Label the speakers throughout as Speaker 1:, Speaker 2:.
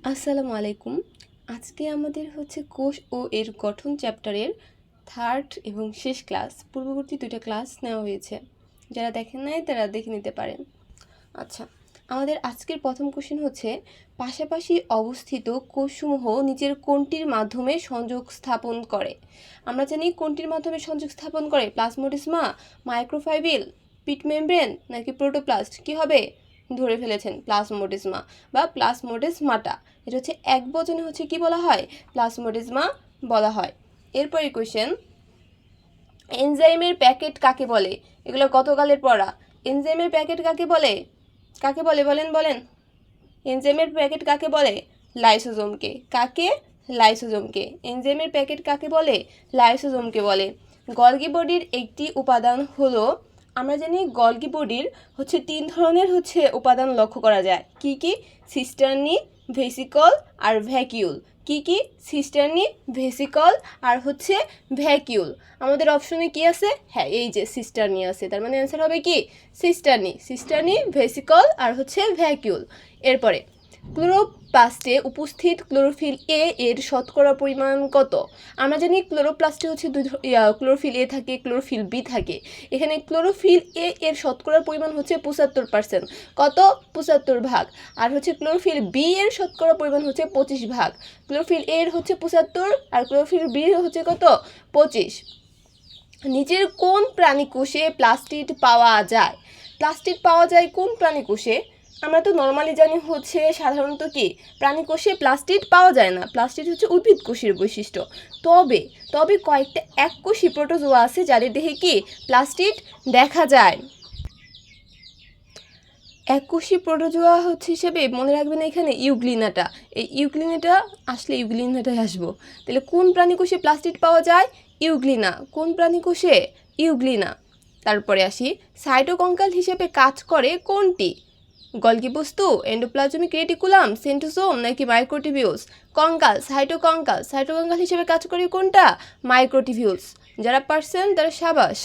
Speaker 1: আসসালামু আলাইকুম। আজকে আমাদের হচ্ছে কোষ ও এর গঠন চ্যাপ্টারের থার্ড এবং শেষ ক্লাস। পূর্ববর্তী দুইটা ক্লাস নেওয়া হয়েছে, যারা দেখেন নাই তারা দেখে নিতে পারেন। আচ্ছা, আমাদের আজকের প্রথম কোশ্চেন হচ্ছে, পাশাপাশি অবস্থিত কোষসমূহ নিচের কোনটির মাধ্যমে সংযোগ স্থাপন করে? আমরা জানি কোনটির মাধ্যমে সংযোগ স্থাপন করে, প্লাজমোডেসমা, মাইক্রোফাইবিল, পিট মেমব্রেন নাকি প্রোটোপ্লাস্ট? কি হবে? ধরে ফেলেছেন, প্লাজমোডেসমা বা প্লাজমোডেসমাটা। এটা হচ্ছে এক বচনে হচ্ছে কি বলা হয়? প্লাজমোডেসমা বলা হয়। এরপরে কোশ্চেন, এনজাইমের প্যাকেট কাকে বলে? এগুলো গতকালের পড়া। এনজাইমের প্যাকেট কাকে বলে? কাকে বলে বলেন বলেন? এনজাইমের প্যাকেট কাকে বলে? লাইসোজোমকে। কাকে? লাইসোজোমকে। এনজাইমের প্যাকেট কাকে বলে? লাইসোজোমকে বলে। গলগি বডির একটি উপাদান হলো, আমরা জানি গলগি বডির হচ্ছে 3 ধরনের হচ্ছে উপাদান লক্ষ্য করা যায়। কি কি? সিস্টার্নি, ভেসিকল আর ভ্যাকিউল। কি কি? সিস্টার্নি, ভেসিকল আর হচ্ছে ভ্যাকিউল। আমাদের অপশনে কি আছে? হ্যাঁ, এই যে সিস্টার্নি আছে, তার মানে অ্যান্সার হবে কি? সিস্টার্নি। সিস্টার্নি, ভেসিকল আর হচ্ছে ভ্যাকিউল। এরপরে, ক্লোরোপ্লাস্টে উপস্থিত ক্লোরোফিল এ এর শতকরা পরিমাণ কত? আমরা জানি ক্লোরোপ্লাস্টে হচ্ছে ক্লোরোফিল এ থাকে, ক্লোরোফিল বি থাকে। এখানে ক্লোরোফিল এ এর শতকরা পরিমাণ হচ্ছে 75%। কত? 75 ভাগ। আর হচ্ছে ক্লোরোফিল বি এর শতকরা পরিমাণ হচ্ছে 25 ভাগ। ক্লোরোফিল এ এর হচ্ছে 75 আর ক্লোরোফিল বি হচ্ছে কত? 25। নিচের কোন প্রাণীকোষে প্লাস্টিড পাওয়া যায়? প্লাস্টিড পাওয়া যায় কোন প্রাণীকোষে? আমরা তো নর্মালি জানি হচ্ছে সাধারণত কি প্রাণীকোষে প্লাস্টিড পাওয়া যায় না। প্লাস্টিড হচ্ছে উদ্ভিদ কোষের বৈশিষ্ট্য। তবে তবে কয়েকটা এককোষী প্রোটোজোয়া আছে যাদের দেহে কি প্লাস্টিড দেখা যায়। এককোষী প্রোটোজোয়া হচ্ছে হিসেবে মনে রাখবেন এখানে ইউগ্লিনাটা। এই ইউগ্লিনাটা আসলে ইউগ্লিনাটাই আসবো। তাহলে কোন প্রাণীকোষে প্লাস্টিড পাওয়া যায়? ইউগ্লিনা। কোন প্রাণীকোষে? ইউগ্লিনা। তারপরে আসি, সাইটোকঙ্কাল হিসেবে কাজ করে কোনটি? গলগি বস্তু, এন্ডোপ্লাজমিক রেটিকুলাম, সেন্ট্রোসোম নাকি মাইক্রোটিবিউলস? কঙ্কাল, সাইটোকঙ্কাল। সাইটোকঙ্কাল হিসেবে কাজ করে কোনটা? মাইক্রোটিবিউলস। যারা পারছেন তারা সাবাস।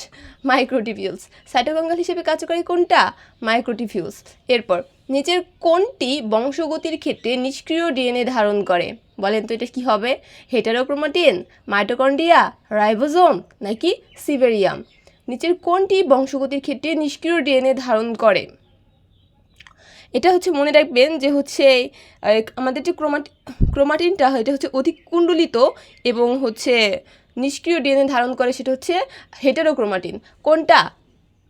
Speaker 1: মাইক্রোটিবিউলস। সাইটোকঙ্কাল হিসেবে কাজ করে কোনটা? মাইক্রোটিবিউলস। এরপর, নিচের কোনটি বংশগতির ক্ষেত্রে নিষ্ক্রিয় ডিএনএ ধারণ করে? বলেন তো এটা কি হবে? হেটারোক্রোমাটিন, মাইটোকন্ড্রিয়া, রাইবোজোম নাকি সিভেরিয়াম? নিচের কোনটি বংশগতির ক্ষেত্রে নিষ্ক্রিয় ডিএনএ ধারণ করে? এটা হচ্ছে মনে রাখবেন যে হচ্ছে আমাদের যে ক্রোমাটিনটা এটা হচ্ছে অধিক কুণ্ডলিত এবং হচ্ছে নিষ্ক্রিয় ডিএনএ ধারণ করে, সেটা হচ্ছে হেটারোক্রোমাটিন। কোনটা?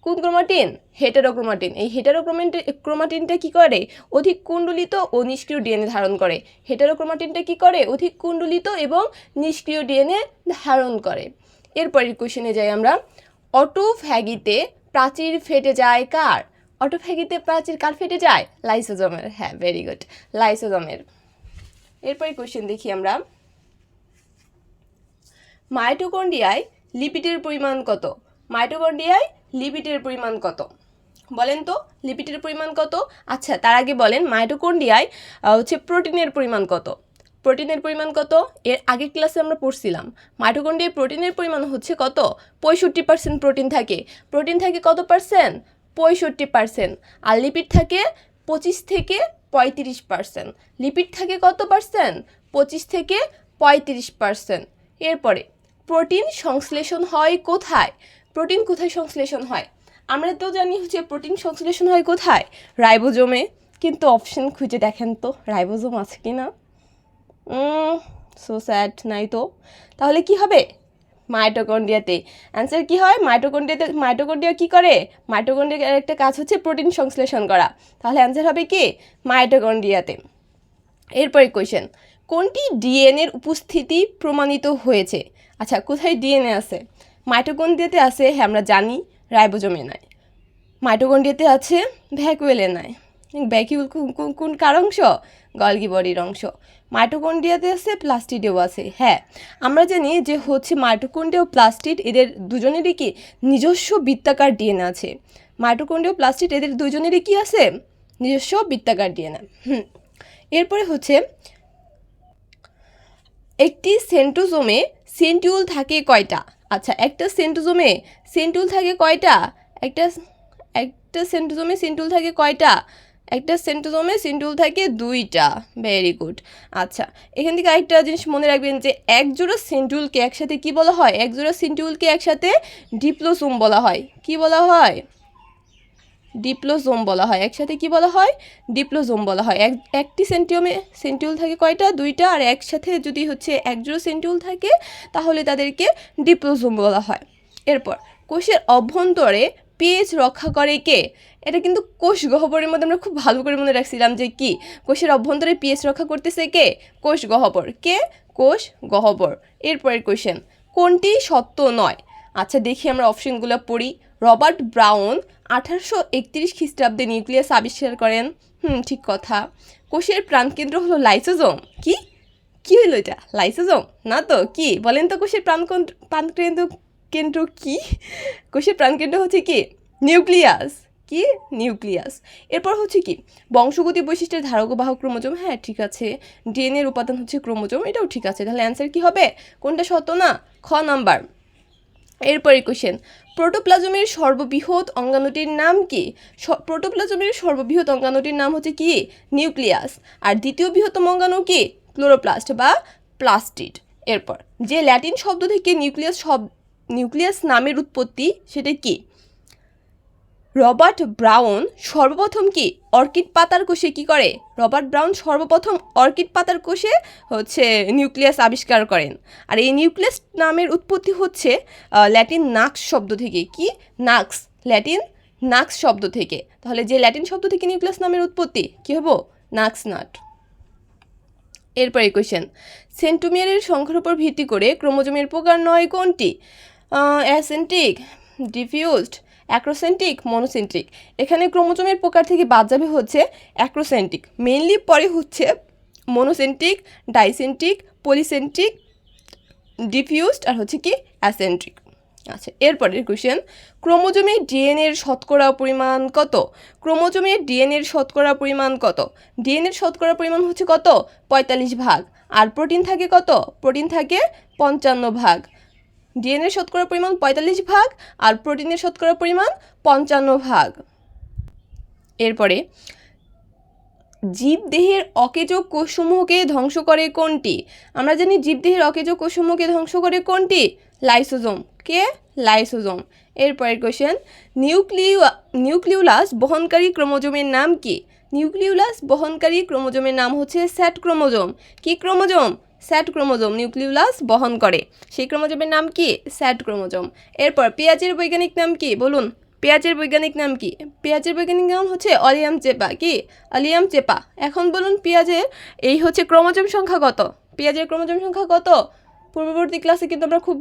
Speaker 1: কোন ক্রোমাটিন? হেটারোক্রোমাটিন। এই ক্রোমাটিনটা কি করে? অধিক কুণ্ডলিত ও নিষ্ক্রিয় ডিএনএ ধারণ করে। হেটারোক্রোমাটিনটা কি করে? অধিক কুণ্ডলিত এবং নিষ্ক্রিয় ডিএনএ ধারণ করে। এরপরের কোশ্চেনে যাই আমরা। অটোফ্যাগিতে প্রাচীর ফেটে যায় কার? অটোফ্যাগিতে প্রাচীর কার ফেটে যায়? লাইসোজোমের। হ্যাঁ, ভেরি গুড, লাইসোজোমের। এরপরে কোশ্চেন দেখি আমরা। মাইটোকন্ড্রিয়ায় লিপিডের পরিমাণ কত? মাইটোকন্ড্রিয়ায় লিপিডের পরিমাণ কত? বলেন তো লিপিডের পরিমাণ কত? আচ্ছা, তার আগে বলেন মাইটোকন্ড্রিয়ায় হচ্ছে প্রোটিনের পরিমাণ কত? প্রোটিনের পরিমাণ কত? এর আগের ক্লাসে আমরা পড়ছিলাম মাইটোকন্ড্রিয়ায় প্রোটিনের পরিমাণ হচ্ছে কত? 65% প্রোটিন থাকে। প্রোটিন থাকে কত পার্সেন্ট? 65%। আর লিপিড থাকে 25 থেকে 35%। লিপিড থাকে কত পার্সেন্ট? 25 থেকে 35%। এরপরে, প্রোটিন সংশ্লেষণ হয় কোথায়? প্রোটিন কোথায় সংশ্লেষণ হয়? আমরা তো জানি হচ্ছে প্রোটিন সংশ্লেষণ হয় কোথায়? রাইবোজোমে। কিন্তু অপশন খুঁজে দেখেন তো রাইবোজোম আছে কি না। সো স্যাড, নাই তো। তাহলে কি হবে? মাইটোকন্ড্রিয়াতে। অ্যান্সার কি হয়? মাইটোকন্ড্রিয়া কি করে? মাইটোকন্ড্রিয়ার একটা কাজ হচ্ছে প্রোটিন সংশ্লেষণ করা। তাহলে অ্যান্সার হবে কি? মাইটোকন্ড্রিয়াতে। এরপরে কোয়েশ্চেন, কোনটি ডিএনএর উপস্থিতি প্রমাণিত হয়েছে? আচ্ছা, কোথায় ডিএনএ আছে? মাইটোকন্ড্রিয়াতে আছে, হ্যাঁ আমরা জানি, রাইবোজোমে নাই। মাইটোকন্ড্রিয়াতে আছে, ভ্যাকুয়েলে নাই। ভ্যাকুয়েল কোন কার অংশ? গলগি বডির অংশ। মাইটোকন্ড্রিয়াতে আছে, প্লাস্টিডেও আছে। হ্যাঁ, আমরা জানি যে হচ্ছে মাইটোকন্ড্রিয়া ও প্লাস্টিড এদের দুজনেরই কি নিজস্ব বৃত্তাকার ডিএনএ আছে। মাইটোকন্ড্রিয়া ও প্লাস্টিড এদের দুজনেরই কি আছে? নিজস্ব বৃত্তাকার ডিএনএ। এরপরে হচ্ছে, একটি সেন্ট্রোজোমে সেন্টিউল থাকে কয়টা? আচ্ছা, একটা সেন্ট্রোজোমে সেন্টিউল থাকে কয়টা? একটা সেন্ট্রোজোমে সেন্টিউল থাকে কয়টা? একটা সেন্ট্রোজোমে সেন্ট্রিওল থাকে 2টা। Very good. আচ্ছা, এখান থেকে আরেকটা জিনিস মনে রাখবেন যে একজোড়া সেন্ট্রিওলকে একসাথে কি বলা হয়? একজোড়া সেন্ট্রিওলকে একসাথে ডিপ্লোজোম বলা হয়। কি বলা হয়? ডিপ্লোজোম বলা হয়। একসাথে কি বলা হয়? ডিপ্লোজোম বলা হয়। একটি সেন্ট্রিওল থাকে কয়টা? 2টা। আর একসাথে যদি হচ্ছে একজোড়া সেন্ট্রিওল থাকে তাহলে তাদেরকে ডিপ্লোজোম বলা হয়। এরপর কোষের অভ্যন্তরে পিএইচ রক্ষা করে কে? এটা কিন্তু কোষ গহ্বরের মধ্যে আমরা খুব ভালো করে মনে রাখছিলাম যে কি কোষের অভ্যন্তরে পিএইচ রক্ষা করতেছে কে? কোষ গহ্বর। কে? কোষ গহ্বর। এরপরের কোশ্চেন, কোনটি সত্য নয়? আচ্ছা, দেখি আমরা অপশনগুলো পড়ি। রবার্ট ব্রাউন 1831 খ্রিস্টাব্দে নিউক্লিয়াস আবিষ্কার করেন। ঠিক কথা। কোষের প্রাণকেন্দ্র হলো লাইসোজোম। কি কি হলো এটা? লাইসোজোম না তো? কি বলেন তো? কোষের প্রাণকেন্দ্র কেন্দ্র কি? কোষের প্রাণকেন্দ্র হচ্ছে কি? নিউক্লিয়াস। কি? নিউক্লিয়াস। এরপর হচ্ছে কি বংশগতি বৈশিষ্ট্যের ধারক ও বাহক ক্রোমোজোম। হ্যাঁ, ঠিক আছে। ডিএনএর উপাদান হচ্ছে ক্রোমোজোম, এটাও ঠিক আছে। তাহলে অ্যান্সার কি হবে? কোনটা সত্য না? খ নাম্বার। এরপরে কোশ্চেন, প্রোটোপ্লাজমের সর্ববৃহৎ অঙ্গাণুটির নাম কি? প্রোটোপ্লাজমের সর্ববৃহৎ অঙ্গাণুটির নাম হচ্ছে কি? নিউক্লিয়াস। আর দ্বিতীয় বৃহত্তম অঙ্গাণু কি? ক্লোরোপ্লাস্ট বা প্লাস্টিড। এরপর যে ল্যাটিন শব্দ থেকে নিউক্লিয়াস নামের উৎপত্তি সেটা কি? রবার্ট ব্রাউন সর্বপ্রথম কি অর্কিড পাতার কোষে কি করে? রবার্ট ব্রাউন সর্বপ্রথম অর্কিড পাতার কোষে হচ্ছে নিউক্লিয়াস আবিষ্কার করেন। আর এই নিউক্লিয়াস নামের উৎপত্তি হচ্ছে ল্যাটিন নাক্স শব্দ থেকে। কি? নাক্স। ল্যাটিন নাক্স শব্দ থেকে। তাহলে যে ল্যাটিন শব্দ থেকে নিউক্লিয়াস নামের উৎপত্তি কি হবো? নাক্স নাট। এরপরে কোয়েশ্চেন, সেন্ট্রোমিয়ারের সংখ্যার উপর ভিত্তি করে ক্রোমোজোমের প্রকার নয় কোনটি? Acentric, diffused, acrocentric, monocentric. এখানে ক্রোমোজোমের প্রকার থেকে বাদ যাবে হচ্ছে অ্যাক্রোসেন্ট্রিক। মেইনলি পরে হচ্ছে মনোসেন্ট্রিক, ডাইসেন্ট্রিক, পলিসেন্ট্রিক, ডিফিউজড আর হচ্ছে কি অ্যাসেন্ট্রিক। আচ্ছা, এরপরের কোয়েশ্চেন, ক্রোমোজোমে ডিএনএর শতকরা পরিমাণ কত? ক্রোমোজোমে ডিএনএর শতকরা পরিমাণ কত? ডিএনএর শতকরা পরিমাণ হচ্ছে কত? 45 ভাগ। আর প্রোটিন থাকে কত? প্রোটিন থাকে 55 ভাগ। ডিএনএর শতকরা পরিমাণ 45 ভাগ আর প্রোটিনের শতকরা পরিমাণ 55 ভাগ। এরপরে জীবদেহের অকেজো কোষসমূহকে ধ্বংস করে কোনটি? আমরা জানি জীবদেহের অকেজো কোষসমূহকে ধ্বংস করে কোনটি? লাইসোজোম। কে? লাইসোজোম। এরপরের কোশ্চেন, নিউক্লিউলাস বহনকারী ক্রোমোজোমের নাম কি? নিউক্লিউলাস বহনকারী ক্রোমোজোমের নাম হচ্ছে স্যাট ক্রোমোজোম। কি ক্রোমোজোম? স্যাট ক্রোমোজোম নিউক্লিউলাস বহন করে। সেই ক্রোমোজোমের নাম কি? স্যাট ক্রোমোজোম। এরপর পেঁয়াজের বৈজ্ঞানিক নাম কি? বলুন। পেঁয়াজের বৈজ্ঞানিক নাম কি? পেঁয়াজের বৈজ্ঞানিক নাম হচ্ছে অলিয়াম চেপা। কি? অলিয়াম চেপা। এখন বলুন পেঁয়াজের এই হচ্ছে ক্রোমোজোম সংখ্যা কত? পেঁয়াজের ক্রোমোজোম সংখ্যা কত? পূর্ববর্তী ক্লাসে কিন্তু আমরা খুব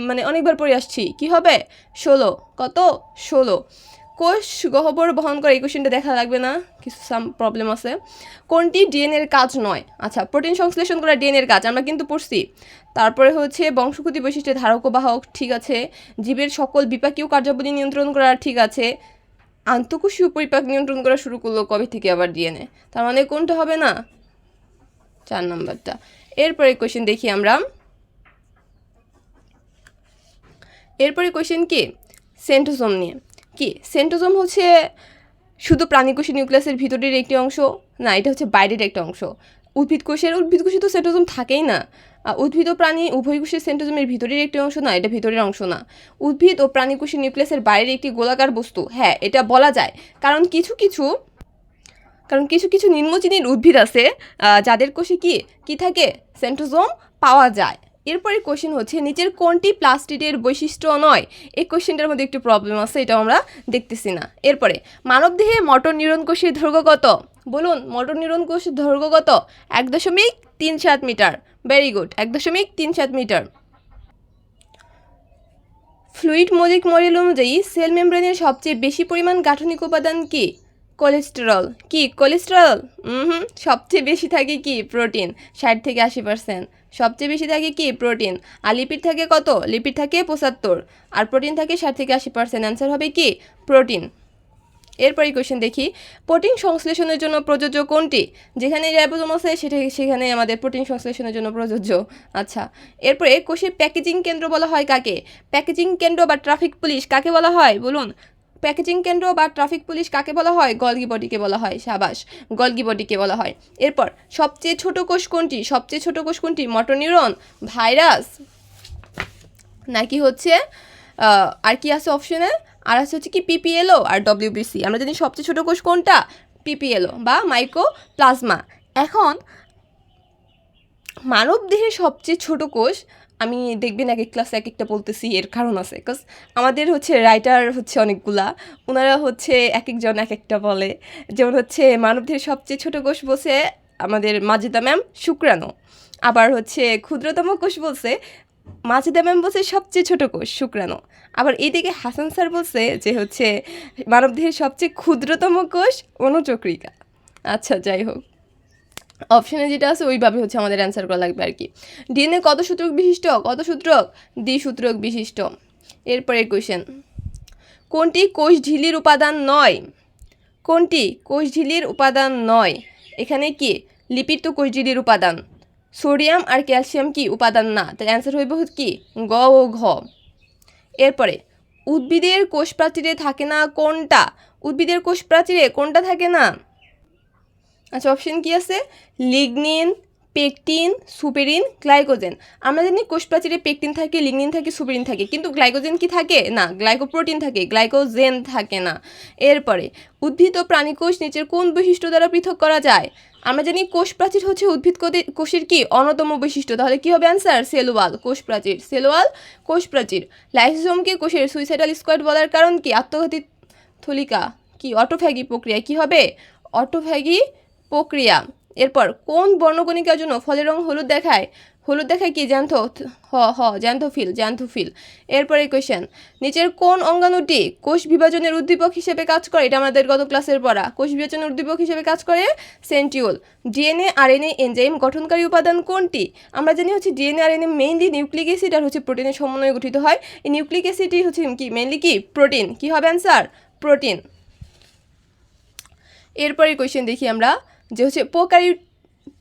Speaker 1: মানে অনেকবার পড়ে আসছি। কি হবে? 16। কত? 16। কোষ গহ্বর বহন করে, এই কোশ্চেনটা দেখা লাগবে না, কিছু প্রবলেম আছে। কোনটি ডিএনএর কাজ নয়? আচ্ছা, প্রোটিন সংশ্লেষণ করা ডিএনএর কাজ আমরা কিন্তু পড়ছি। তারপরে হচ্ছে বংশগতি বৈশিষ্ট্যের ধারক ও বাহক, ঠিক আছে। জীবের সকল বিপাকীয় কার্যাবলী নিয়ন্ত্রণ করা, ঠিক আছে। আন্তঃকোষীয় পরিপাক নিয়ন্ত্রণ করা শুরু করলো কবে থেকে আবার ডিএনএ? তার মানে কোনটা হবে না? 4 নম্বরটা। এরপরে কোশ্চেন দেখি আমরা। এরপরে কোশ্চেন কি? সেন্ট্রোজোম নিয়ে। কি? সেন্ট্রোজোম হচ্ছে শুধু প্রাণীকোষী নিউক্লিয়াসের ভিতরের একটি অংশ না, এটা হচ্ছে বাইরের একটা অংশ। উদ্ভিদ কোষে তো সেন্ট্রোজোম থাকেই না। উদ্ভিদ ও প্রাণী উভয় কোষের সেন্ট্রোজোমের ভিতরের একটি অংশ না, এটা ভিতরের অংশ না। উদ্ভিদ ও প্রাণীকোষী নিউক্লিয়াসের বাইরের একটি গোলাকার বস্তু। হ্যাঁ, এটা বলা যায়। কারণ কিছু কিছু নিম্নশ্রেণীর উদ্ভিদ আছে যাদের কোষে কি থাকে? সেন্ট্রোজোম পাওয়া যায়। এরপরে কোশ্চেন হচ্ছে নিচের কোনটি প্লাস্টিডের বৈশিষ্ট্য নয়? এই কোশ্চেনটার মধ্যে একটু প্রবলেম আছে, এটা আমরা দেখতেছি না। এরপরে মানবদেহে মোটর নিউরন কোষের দৈর্ঘ্য কত? বলুন, মোটর নিউরন কোষের দৈর্ঘ্য কত? 1.37 metre. Very good, 1.37 metre. Fluid মৌলিক মডেল অনুযায়ী সেল মেমব্রেনের সবচেয়ে বেশি পরিমাণ গাঠনিক উপাদান কি? কোলেস্টেরল। কি? কোলেস্টেরল? সবচেয়ে বেশি থাকে কি? প্রোটিন। 60 থেকে 80%। সবচেয়ে বেশি থাকে কি? প্রোটিন। আর লিপিড থাকে কত? লিপিড থাকে 75। আর প্রোটিন থাকে 60 থেকে 80%। অ্যান্সার হবে কি? প্রোটিন। এরপরে কোয়েশ্চেন দেখি, প্রোটিন সংশ্লেষণের জন্য প্রযোজ্য কোনটি? যেখানে রাইবোজোম আছে সেখানে আমাদের প্রোটিন সংশ্লেষণের জন্য প্রযোজ্য। আচ্ছা, এরপরে কোষের প্যাকেজিং কেন্দ্র বলা হয় কাকে? প্যাকেজিং কেন্দ্র বা ট্রাফিক পুলিশ কাকে বলা হয়? বলুন। প্যাকেজিং কেন্দ্র বা ট্রাফিক পুলিশ কাকে বলা হয়? গলগি বডিকে বলা হয়। সাবাস, গলগি বডিকে বলা হয়। এরপর সবচেয়ে ছোট কোষ কোনটি? সবচেয়ে ছোট কোষ কোনটি? মোটর নিউরন, ভাইরাস, নাকি হচ্ছে আর কি আছে অপশনে? আর আছে হচ্ছে কি পিপিএলও আর ডব্লিউবিসি। আমরা জানি সবচেয়ে ছোট কোষ কোনটা? পিপিএলও বা মাইক্রোপ্লাজমা। এখন মানব দেহের সবচেয়ে ছোট কোষ, আমি দেখবেন এক এক ক্লাসে এক একটা বলতেছি, এর কারণ আছে। বিকজ আমাদের হচ্ছে রাইটার হচ্ছে অনেকগুলা, ওনারা হচ্ছে এক একজন এক একটা বলে। যেমন হচ্ছে মানব দেহের সবচেয়ে ছোট কোষ বলছে আমাদের মাজেদা ম্যাম শুক্রাণু। আবার হচ্ছে ক্ষুদ্রতম কোষ বলছে মাজেদা ম্যাম বলছে সবচেয়ে ছোট কোষ শুক্রাণু। আবার এইদিকে হাসান স্যার বলছে যে হচ্ছে মানবদেহের সবচেয়ে ক্ষুদ্রতম কোষ অনুচক্রিকা। আচ্ছা, যাই হোক, অপশানে যেটা আছে ওইভাবে হচ্ছে আমাদের অ্যান্সার করা লাগবে আর কি। ডিএনএ কত সূত্রক বিশিষ্ট? কত সূত্রক? দ্বিসূত্রক বিশিষ্ট। এরপরে কোয়েশ্চেন, কোনটি কোষ ঝিল্লির উপাদান নয়? কোনটি কোষ ঝিল্লির উপাদান নয়? এখানে কি লিপিড তো কোষ ঝিল্লির উপাদান, সোডিয়াম আর ক্যালসিয়াম কি উপাদান না, তাই অ্যান্সার হইব কি গ ও ঘ। এরপরে উদ্ভিদের কোষ প্রাচীরে থাকে না কোনটা? উদ্ভিদের কোষ প্রাচীরে কোনটা থাকে না? আচ্ছা, অপশন কি আছে? Lignin, pectin, suberin, glycogen. আমরা জানি কোষ প্রাচীরে পেকটিন থাকে, লিগনিন থাকে, সুপেরিন থাকে, কিন্তু গ্লাইকোজেন কি থাকে না, গ্লাইকোপ্রোটিন থাকে, গ্লাইকোজেন থাকে না। এরপরে উদ্ভিদ ও প্রাণী কোষ নিচের কোন বৈশিষ্ট্য দ্বারা পৃথক করা যায়? আমরা জানি কোষ প্রাচীর হচ্ছে উদ্ভিদ কোষের কি অন্যতম বৈশিষ্ট্য, তাহলে কি হবে অ্যান্সার? সেলুয়াল কোষ প্রাচীর, সেলুয়াল কোষ প্রাচীর। লাইসোসোমকে কোষের সুইসাইডাল স্কোয়াড বলার কারণ কি? আত্মঘাতী থলিকা কি অটোফ্যাগি প্রক্রিয়া, কি হবে? অটোফ্যাগি প্রক্রিয়া। এরপর কোন বর্ণকণিকার জন্য ফলের রং হলুদ দেখায়? হলুদ দেখায় কি? জ্যান্থোফিল। এরপরে কোয়েশ্চেন, নিচের কোন অঙ্গাণুটি কোষ বিভাজনের উদ্দীপক হিসেবে কাজ করে? এটা আমাদের গত ক্লাসের পড়া। কোষ বিভাজনের উদ্দীপক হিসেবে কাজ করে সেন্ট্রিওল। ডিএনএ আরএনএ এনজাইম গঠনকারী উপাদান কোনটি? আমরা জানি হচ্ছে DNA RNA mainly nucleic acid আর হচ্ছে প্রোটিনের সমন্বয়ে গঠিত হয়। এই নিউক্লিক অ্যাসিডই হচ্ছে কি মেইনলি কি প্রোটিন। কি হবে অ্যান্সার? প্রোটিন। এরপরে কোয়েশ্চেন দেখি আমরা যে হচ্ছে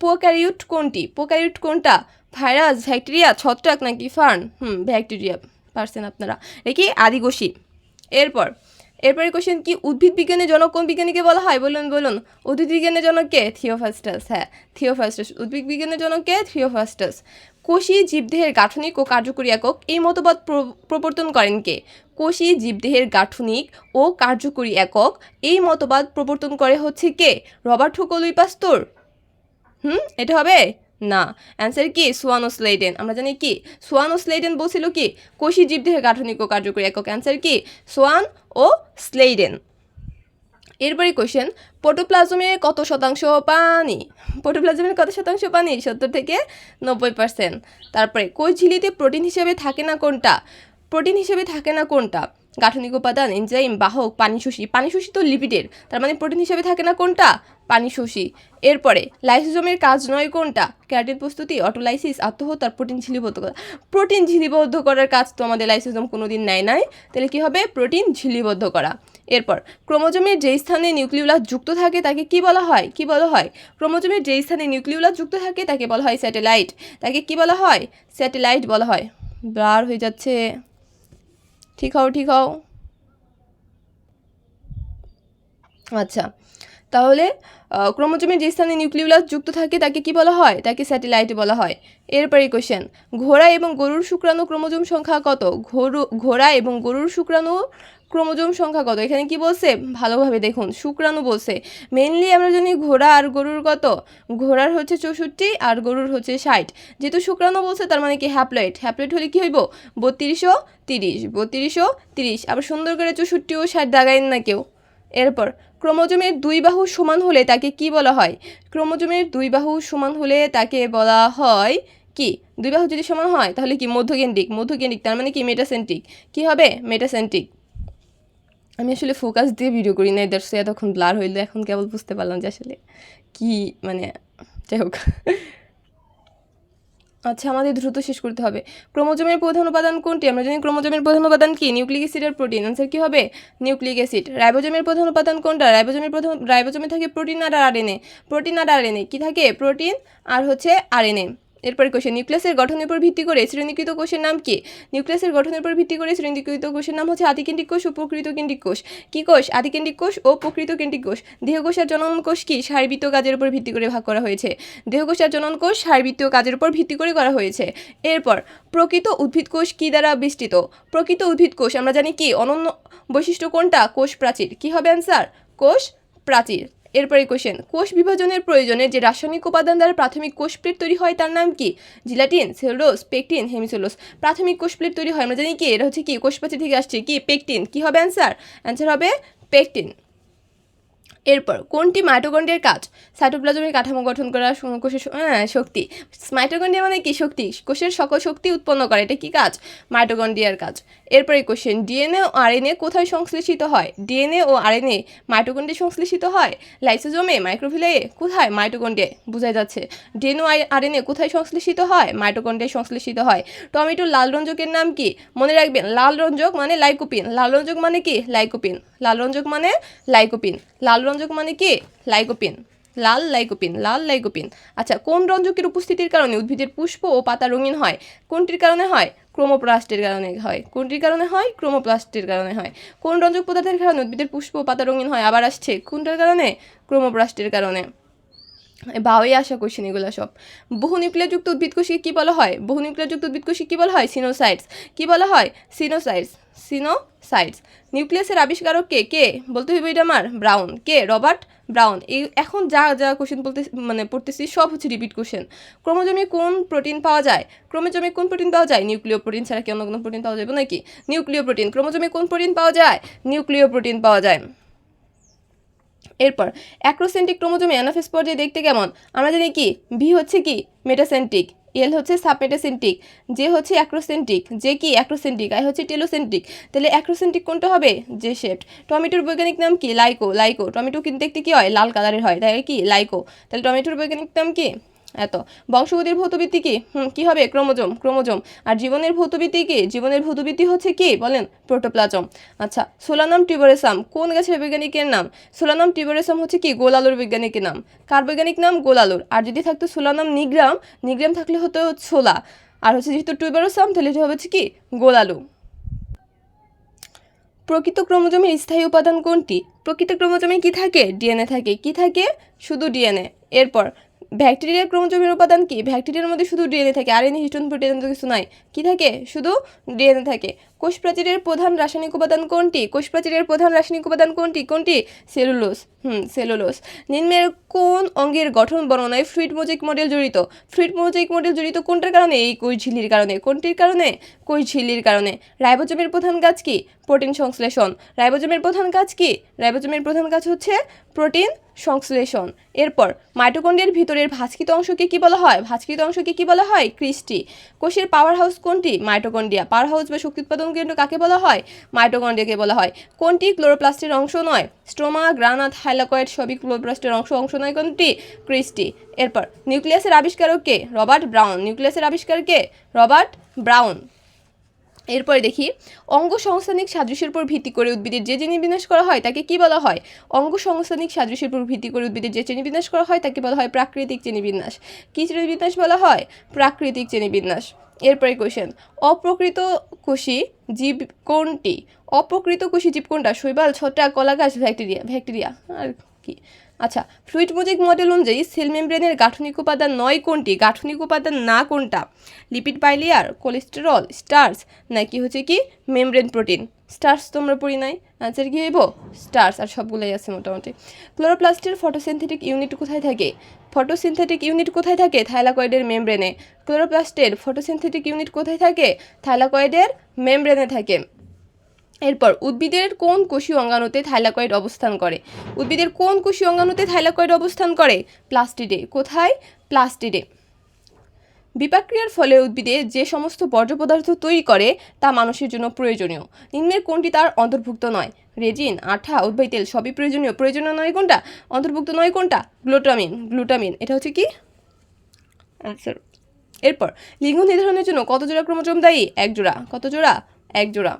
Speaker 1: প্রোক্যারিওট কোনটি? প্রোক্যারিওট কোনটা? ভাইরাস, ব্যাকটেরিয়া, ছত্রাক নাকি ফার্ন? ব্যাকটেরিয়া পারছেন আপনারা। দেখি আদিগোষী। এরপরে কোয়েশ্চেন কি উদ্ভিদ বিজ্ঞানের জনক কোন বিজ্ঞানীকে বলা হয়? বলুন। উদ্ভিদ বিজ্ঞানের জনককে? থিওফ্রাস্টাস। হ্যাঁ, থিওফ্রাস্টাস। উদ্ভিদ বিজ্ঞানের জনককে? থিওফ্রাস্টাস। কোষী জীবদেহের গাঠনিক ও কার্যকরী একক, এই মতবাদ প্রবর্তন করেন কে? কোষী জীবদেহের গাঠনিক ও কার্যকরী একক, এই মতবাদ প্রবর্তন করে হচ্ছে কে? রবার্ট হুক ও লুই পাস্তুর? এটা হবে না। অ্যান্সার কি? সোয়ান ও স্লেডেন। আমরা জানি কি সোয়ান ও স্লেডেন বলছিল কি কোষী জীবদেহের গাঠনিক ও কার্যকরী একক। অ্যান্সার কি? সোয়ান ও স্লেডেন। এরপরে কোয়েশ্চেন, প্রোটোপ্লাজমের কত শতাংশ পানি? প্রোটোপ্লাজমের কত শতাংশ পানি? 70 থেকে 90%। তারপরে কোষ ঝিল্লিতে প্রোটিন হিসেবে থাকে না কোনটা? প্রোটিন হিসেবে থাকে না কোনটা? গাঠনিক উপাদান, এনজাইম, বাহক, পানি শোষী। পানি শোষী তো লিপিডের, তার মানে প্রোটিন হিসেবে থাকে না কোনটা? পানি শোষী। এরপরে লাইসোজোমের কাজ নয় কোনটা? ক্যারাটিন প্রস্তুতি, অটোলাইসিস, আত্মহত্যা, প্রোটিন ঝিলিবদ্ধ করা। প্রোটিন ঝিলিবদ্ধ করার কাজ তো আমাদের লাইসোজোম কোনোদিন নেয় নাই, তাহলে কি হবে? প্রোটিন ঝিলিবদ্ধ করা। এরপর ক্রোমোজোমের যেই স্থানে নিউক্লিওলাস যুক্ত থাকে তাকে কি বলা হয়? কি বলা হয়? ক্রোমোজোমের যেই স্থানে নিউক্লিওলাস যুক্ত থাকে তাকে বলা হয় স্যাটেলাইট। তাকে কি বলা হয়? স্যাটেলাইট বলা হয়। ব্লার হয়ে যাচ্ছে, ঠিক হও। আচ্ছা, তাহলে ক্রোমোজোমের যে স্থানে নিউক্লিওলাস যুক্ত থাকে তাকে কি বলা হয়? তাকে স্যাটেলাইট বলা হয়। এরপরে কোশ্চেন, ঘোড়া এবং গরুর শুক্রাণু ক্রোমোজোম সংখ্যা কত? ঘোড়া এবং গরুর শুক্রাণু ক্রোমোজোম সংখ্যা কত? এখানে কি বলছে? ভালোভাবে দেখুন, শুক্রাণু বলছে। মেইনলি আমরা জানি ঘোড়া আর গরুর কত? ঘোড়ার হচ্ছে 64 আর গরুর হচ্ছে 60। যেহেতু শুক্রাণু বলছে তার মানে কি হ্যাপ্লয়েড। হ্যাপ্লয়েড হলে কি হইব? 32 ও 30। আবার সুন্দর করে 64 ও 60 দাগাইন না কেউ। এরপর ক্রোমোজোমের দুই বাহু সমান হলে তাকে কি বলা হয়? ক্রোমোজোমের দুই বাহু সমান হলে তাকে বলা হয় কি? দুই বাহু যদি সমান হয় তাহলে কি? মধ্যকেন্দ্রিক। তার মানে কি? মেটাসেন্ট্রিক। কি হবে? মেটাসেন্ট্রিক। আমি আসলে ফোকাস দিয়ে ভিডিও করি না, দ্যাটস এতক্ষণ ব্লার হইলো, এখন কেবল বুঝতে পারলাম যে আসলে কি মানে, যাই হোক। আচ্ছা, আমাদের দ্রুত শেষ করতে হবে। ক্রোমোজোমের প্রধান উপাদান কোনটি? আমরা জানি ক্রোমোজোমের প্রধান উপাদান কি? নিউক্লিক অ্যাসিড আর প্রোটিন। আনসার কি হবে? Nucleic acid. রাইবোজোমের প্রধান উপাদান কোনটা? রাইবোজোমে থাকে প্রোটিন আর আরএনএ। কি থাকে? প্রোটিন আর হচ্ছে আরএনএ। এরপরে কোশ্চেন, নিউক্লিয়াসের গঠনের উপর ভিত্তি করে শ্রেণীকৃত কোষের নাম কি? নিউক্লিয়াসের গঠনের উপর ভিত্তি করে শ্রেণীকৃত কোষের নাম হচ্ছে আদিকেন্দ্রিক কোষ ও প্রকৃতকেন্দ্রিক কোষ। কি কোষ? আদিকেন্দ্রিক কোষ ও প্রকৃতকেন্দ্রিক কোষ। দেহকোষ আর জনন কোষ কি শারীরবৃত্তীয় কাজের উপর ভিত্তি করে ভাগ করা হয়েছে। দেহকোষ আর জনন কোষ শারীরবৃত্তীয় কাজের উপর ভিত্তি করে করা হয়েছে। এরপর প্রকৃত উদ্ভিদ কোষ কি দ্বারা বেষ্টিত? প্রকৃত উদ্ভিদ কোষ আমরা জানি কি অনন্য বৈশিষ্ট্য কোনটা? কোষ প্রাচীর। কি হবে অ্যান্সার? কোষ প্রাচীর। এরপরে কোশ্চেন, কোষ বিভাজনের প্রয়োজনে যে রাসায়নিক উপাদান দ্বারা প্রাথমিক কোষ প্লেট তৈরি হয় তার নাম কি? Gelatine, cellulose, pectin, hemicellulose. প্রাথমিক কোষ প্লেট তৈরি হয় আমরা জানি কি এটা হচ্ছে কি কোষ প্রাচীর থেকে আসছে কি পেকটিন। কি হবে অ্যান্সার? অ্যান্সার হবে পেকটিন। এরপর কোনটি মাইটোকন্ড্রিয়ার কাজ? সাইটোপ্লাজমের কাঠামো গঠন করা, কোষের শক্তি। মাইটোকন্ড্রিয়া মানে কি শক্তি, কোষের সকল শক্তি উৎপন্ন করে, এটা কি কাজ? মাইটোকন্ড্রিয়ার কাজ। এরপরে কোশ্চেন, ডিএনএ ও আরএনএ কোথায় সংশ্লেষিত হয়? ডিএনএ ও আরএনএ মাইটোকন্ড্রিয়া সংশ্লেষিত হয়? লাইসোজোমে, মাইক্রোভিলায়ে, কোথায়? মাইটোকন্ড্রিয়ায়। বোঝাই যাচ্ছে ডিএনএ ও আরএনএ কোথায় সংশ্লেষিত হয়? মাইটোকন্ড্রিয়ায় সংশ্লেষিত হয়। টমেটোর লাল রঞ্জকের নাম কি? মনে রাখবেন লাল রঞ্জক মানে লাইকোপিন। লাল রঞ্জক মানে কি? লাইকোপিন। লাল রঞ্জক মানে লাইকোপিন। লাল রঞ্জক মানে কি? লাইকোপিন। লাল লাইকোপিন, লাল লাইকোপিন। আচ্ছা, কোন রঞ্জকের উপস্থিতির কারণে উদ্ভিদের পুষ্প ও পাতা রঙিন হয়? কোনটির কারণে হয়? ক্রোমোপ্লাস্টের কারণে হয়। কোনটির কারণে হয়? ক্রোমোপ্লাস্টের কারণে হয়। কোন রঞ্জক পদার্থের কারণে উদ্ভিদের পুষ্প ও পাতা রঙিন হয়? আবার আসছে কোনটার কারণে? ক্রোমোপ্লাস্টের কারণে। বাওই আসা কোশ্চেন এগুলো সব। বহুনিউক্লিয়াযুক্ত উদ্ভিদ কোষকে কি বলা হয়? বহুনিউক্লিয়াযুক্ত উদ্ভিদ কোষকে কি বলা হয়? সিনোসাইটস। কি বলা হয়? সিনোসাইটস। সিনোসাইটস। নিউক্লিয়াসের আবিষ্কারক কে? কে বলতে হইবে এটা আমার? ব্রাউন। কে? Robert Brown. এই এখন যা যা কোশ্চেন বলতে পড়তেছি সব হচ্ছে রিপিট কোশ্চেন। ক্রোমোজোমে কোন প্রোটিন পাওয়া যায়? ক্রোমোজোমে কোন প্রোটিন পাওয়া যায়? নিউক্লিয় প্রোটিন ছাড়া কি অন্য কোনো প্রোটিন পাওয়া যাবে নাকি? নিউক্লিয় প্রোটিন। ক্রোমোজোমে কোন প্রোটিন পাওয়া যায়? নিউক্লিয় প্রোটিন পাওয়া যায়। এরপর অ্যাক্রোসেন্ট্রিক ক্রোমোজোমে অ্যানাফেজ পর্যায়ে দেখতে কেমন? আমরা জানি কি ভি হচ্ছে কি মেটাসেন্ট্রিক, এল হচ্ছে সাবমেটাসেন্ট্রিক, জে হচ্ছে অ্যাক্রোসেন্ট্রিক, জে কি অ্যাক্রোসেন্ট্রিক, আই হচ্ছে টেলোসেন্ট্রিক। তাহলে অ্যাক্রোসেন্ট্রিক কোনটা হবে? J shaped. টমেটোর বৈজ্ঞানিক নাম কি? লাইকো। লাইকো। টমেটো কিন্তু দেখতে কি হয়? লাল কালারের হয়, তাই কি লাইকো। তাহলে টমেটোর বৈজ্ঞানিক নাম কি? এত। বংশগতির ভৌতভিত্তি কি? কি হবে? ক্রোমোজোম। ক্রোমোজোম। আর জীবনের ভৌতভিত্তি কি? জীবনের ভৌতভিত্তি হচ্ছে কি বলেন? প্রোটোপ্লাজম। আচ্ছা, সোলানাম টিউবারেসাম কোন গাছের বৈজ্ঞানিকের নাম? সোলানাম টিউবারেসাম হচ্ছে কি গোল আলুর বৈজ্ঞানিকের নাম। কার বৈজ্ঞানিক নাম? গোল আলুর। আর যদি থাকতো সোলানাম নিগ্রাম, নিগ্রাম থাকলে হতো ছোলা। আর হচ্ছে যেহেতু টিউবারেসাম তাহলে এটা হচ্ছে কি গোল আলু। প্রকৃত ক্রোমোজোমের স্থায়ী উপাদান কোনটি? প্রকৃত ক্রোমোজোমে কি থাকে? ডিএনএ থাকে। কি থাকে? শুধু ডিএনএ। এরপর ব্যাকটেরিয়ার ক্রোমোজোমের উপাদান কি? ব্যাকটেরিয়ার মধ্যে শুধু ডিএনএ থাকে, আরএনএ, হিস্টোন, প্রোটিন তো কিছু নাই। কি থাকে? শুধু ডিএনএ থাকে। কোষ প্রাচীরের প্রধান রাসায়নিক উপাদান কোনটি? কোষ প্রাচীরের প্রধান রাসায়নিক উপাদান কোনটি? কোনটি? সেলুলোজ। সেলুলোজ। নিম্নের কোন অঙ্গের গঠন বর্ণনায় ফ্লুইড মোজাইক মডেল জড়িত? ফ্লুইড মোজাইক মডেল জড়িত কোনটার কারণে? এই কোষ ঝিল্লির কারণে। কোনটির কারণে? কোষ ঝিল্লির কারণে। রাইবোজোমের প্রধান কাজ কি? প্রোটিন সংশ্লেষণ। রাইবোজোমের প্রধান কাজ কি? রাইবোজোমের প্রধান কাজ হচ্ছে প্রোটিন সংশ্লেষণ। এরপর মাইটোকন্ড্রিয়ার ভিতরের ভাঁজকৃত অংশকে কি বলা হয়? ভাঁজকৃত অংশকে কি বলা হয়? ক্রিস্টি। কোষের পাওয়ার হাউস কোনটি? মাইটোকন্ড্রিয়া। পাওয়ার হাউস বা শক্তি উৎপাদন কেন্দ্র কাকে বলা হয়? মাইটোকন্ড্রিয়াকে বলা হয়। কোনটি ক্লোরোপ্লাস্টের অংশ নয়? স্ট্রোমা, গ্রানা, থাইলাকয়েড সবই ক্লোরোপ্লাস্টের অংশ নয়। কোনটি? ক্রিস্টি। এরপর নিউক্লিয়াসের আবিষ্কারক কে? Robert brown. নিউক্লিয়াসের আবিষ্কার কে? Robert brown. এরপরে দেখি অঙ্গসংস্থানিক সাদৃশ্যের উপর ভিত্তি করে উদ্ভিদের যে শ্রেণীবিন্যাস করা হয় তাকে কি বলা হয়? অঙ্গসংস্থানিক সাদৃশ্যের উপর ভিত্তি করে উদ্ভিদের যে শ্রেণীবিন্যাস করা হয় তাকে বলা হয় প্রাকৃতিক শ্রেণীবিন্যাস। কি শ্রেণীবিন্যাস বলা হয়? প্রাকৃতিক শ্রেণীবিন্যাস। এরপরে কোশ্চেন, অপ্রকৃত কোষী জীব কোনটি? অপ্রকৃত কোষী জীব কোনটা? শৈবাল, ছত্রাক, কলাগাছ, ব্যাকটেরিয়া। ব্যাকটেরিয়া আর কি। আচ্ছা, ফ্লুইড মোজাইক মডেল অনুযায়ী সেল মেমব্রেনের গাঠনিক উপাদান নয় কোনটি? গাঠনিক উপাদান না কোনটা? লিপিড বাইলেয়ার, কোলেস্টেরল, স্টার্চ, নাকি হচ্ছে কি মেমব্রেন প্রোটিন? স্টার্চ তোমরা পড়ি নাই, আনসার কি হইব? স্টার্চ। আর সবগুলোই আছে মোটামুটি। ক্লোরোপ্লাস্টের ফটোসিনথেটিক ইউনিট কোথায় থাকে? ফটোসিনথেটিক ইউনিট কোথায় থাকে? থাইলাকয়েডের মেমব্রেনে। ক্লোরোপ্লাস্টের ফটোসিনথেটিক ইউনিট কোথায় থাকে? থাইলাকয়েডের মেমব্রেনে থাকে। এরপর উদ্ভিদের কোন কোষীয় অঙ্গাণুতে থাইলাকয়েড অবস্থান করে? উদ্ভিদের কোন কোষীয় অঙ্গাণুতে থাইলাকয়েড অবস্থান করে? প্লাস্টিডে। কোথায়? প্লাস্টিডে। বিপাক্রিয়ার ফলে উদ্ভিদে যে সমস্ত বর্জ্য পদার্থ তৈরি করে তা মানুষের জন্য প্রয়োজনীয়। নিম্নের কোনটি তার অন্তর্ভুক্ত নয়? রেজিন, আঠা, উদ্ভিদ তেল সবই প্রয়োজনীয়। প্রয়োজনীয় নয় কোনটা? অন্তর্ভুক্ত নয় কোনটা? গ্লুটামিন। গ্লুটামিন এটা হচ্ছে কি আনসার। এরপর লিঙ্গ নির্ধারণের জন্য কত জোড়া ক্রোমোজোম দায়ী? এক জোড়া। কত জোড়া? এক জোড়া।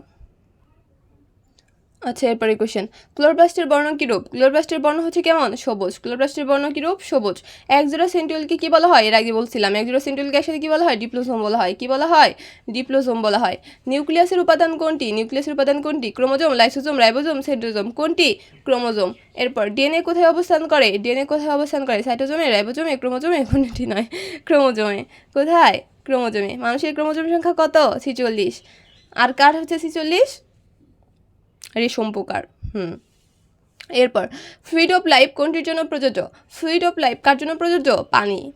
Speaker 1: আচ্ছা, এরপরে কোশ্চেন, ক্লোরোপ্লাস্টের বর্ণ কীরূপ? ক্লোরোপ্লাস্টের বর্ণ হচ্ছে কেমন? সবুজ। ক্লোরোপ্লাস্টের বর্ণ কীরূপ? সবুজ। একজোড়া সেন্ট্রিওলকে কী বলা হয়? এর আগে বলছিলাম, একজোড়া সেন্ট্রিওলকে একসাথে কী বলা হয়? ডিপ্লোজোম বলা হয়। কী বলা হয়? ডিপ্লোজোম বলা হয়। নিউক্লিয়াসের উপাদান কোনটি? নিউক্লিয়াসের উপাদান কোনটি? Chromosome, lysosome, ribosome, centrosome. কোনটি? ক্রোমোজোম। এরপর ডিএনএ কোথায় অবস্থান করে? ডিএনএ কোথায় অবস্থান করে? সাইটোজোমে, রাইবোজোমে, ক্রোমোজোমে? কোনটি নয়, ক্রোমোজোমে। কোথায়? ক্রোমোজোমে। মানুষের ক্রোমোজোম সংখ্যা কত? 46। আর কার হচ্ছে 46? রেশম পোকার। এরপর ফ্লুইড অফ লাইফ কোনটির জন্য প্রযোজ্য? ফ্লুইড অফ লাইফ কার জন্য প্রযোজ্য? পানি।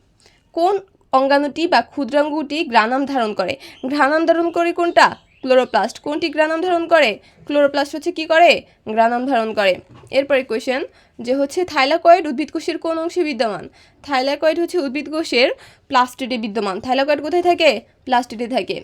Speaker 1: কোন অঙ্গাণুটি বা ক্ষুদ্রাঙ্গটি গ্রানাম ধারণ করে? গ্রানাম ধারণ করে কোনটা? ক্লোরোপ্লাস্ট। কোনটি গ্রানাম ধারণ করে? ক্লোরোপ্লাস্ট হচ্ছে কি করে? গ্রানাম ধারণ করে। এরপরে কোয়েশ্চেন যে হচ্ছে থাইলাকয়েড উদ্ভিদ কোষের কোন অংশে বিদ্যমান? থাইলাকয়েড হচ্ছে উদ্ভিদ কোষের প্লাস্টিডে বিদ্যমান। থাইলাকয়েড কোথায় থাকে? প্লাস্টিডে থাকে।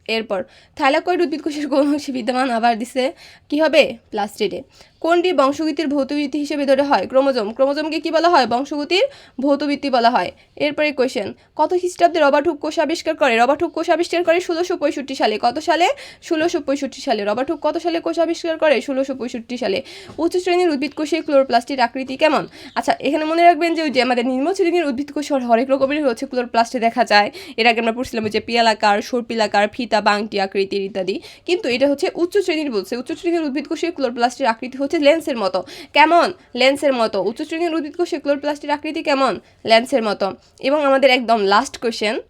Speaker 1: এরপর থাইলাকয়েড উদ্ভিদ কোষের কোন অংশে বিদ্যমান? আবার দিছে কি হবে? প্লাস্টিডে। কোনটি বংশগতির ভৌতবৃত্তি হিসেবে ধরে হয়? ক্রোমোজোম। ক্রোমোজোমকে কি বলা হয়? বংশগতির ভৌতবৃত্তি বলা হয়। এরপরে কোয়েশ্চেন, কত খ্রিস্টাব্দে রবার্ট হুক কোষ আবিষ্কার করে? রবার্ট হুক কোষ আবিষ্কার করে 1665 সালে। কত সালে? 1665 সালে। রবার্ট হুক কত সালে কোষ আবিষ্কার করে? 1665 সালে। উচ্চ শ্রেণীর উদ্ভিদ কোষে ক্লোরোপ্লাস্টের আকৃতি কেমন? আচ্ছা, এখানে মনে রাখবেন যে ওই যে আমাদের নিম্ন শ্রেণীর উদ্ভিদ কোষ হরেক রকমের হচ্ছে ক্লোরোপ্লাস্টে দেখা যায়। এর আগে আমরা পড়ছিলাম যে পিয়ালাকার, সর্পিলাকার, ফিতা, বাংটি আকৃতির ইত্যাদি। কিন্তু এটা হচ্ছে উচ্চ শ্রেণীর বলছে। উচ্চ শ্রেণীর উদ্ভিদ কোষে ক্লোরোপ্লাস্টের আকৃতি হচ্ছে লেন্সের মতো। কেমন? লেন্সের মতো। উচ্চ শ্রেণীর উদ্ভিদ কোষে ক্লোরোপ্লাস্টের আকৃতি কেমন? লেন্সের মতো। এবং আমাদের একদম লাস্ট কোশ্চেন,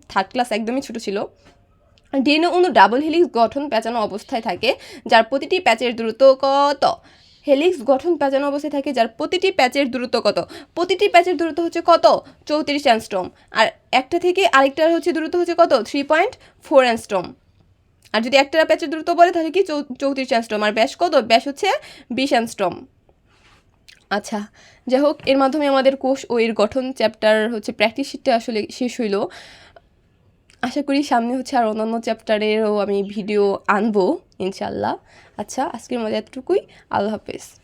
Speaker 1: থার্ড ক্লাস একদমই ছোট ছিল। ডিএনএ অণু ডাবল হেলিক্স গঠন পেঁচানো অবস্থায় থাকে, যার প্রতিটি প্যাচের দূরত্ব কত? হেলিক্স গঠন পেঁচানো অবস্থায় থাকে, যার প্রতিটি প্যাচের দূরত্ব কত? প্রতিটি প্যাচের দূরত্ব হচ্ছে কত? 34 অ্যাংস্ট্রম। আর একটা থেকে আরেকটার হচ্ছে দূরত্ব হচ্ছে কত? 3.4 অ্যাংস্ট্রম। আর যদি একটা প্যাচের দূরত্ব বলে তাহলে কি 34 অ্যাংস্ট্রম। আর ব্যাস কত? ব্যাস হচ্ছে 20 অ্যাংস্ট্রম। আচ্ছা, যাই হোক, এর মাধ্যমে আমাদের কোষ ও এর গঠন চ্যাপ্টার হচ্ছে প্র্যাকটিস শিটটা আসলে শেষ হইল। আশা করি সামনে হচ্ছে আর অন্যান্য চ্যাপ্টারেরও আমি ভিডিও আনবো ইনশাল্লাহ। আচ্ছা, আজকের মধ্যে এতটুকুই। আল্লাহ হাফেজ।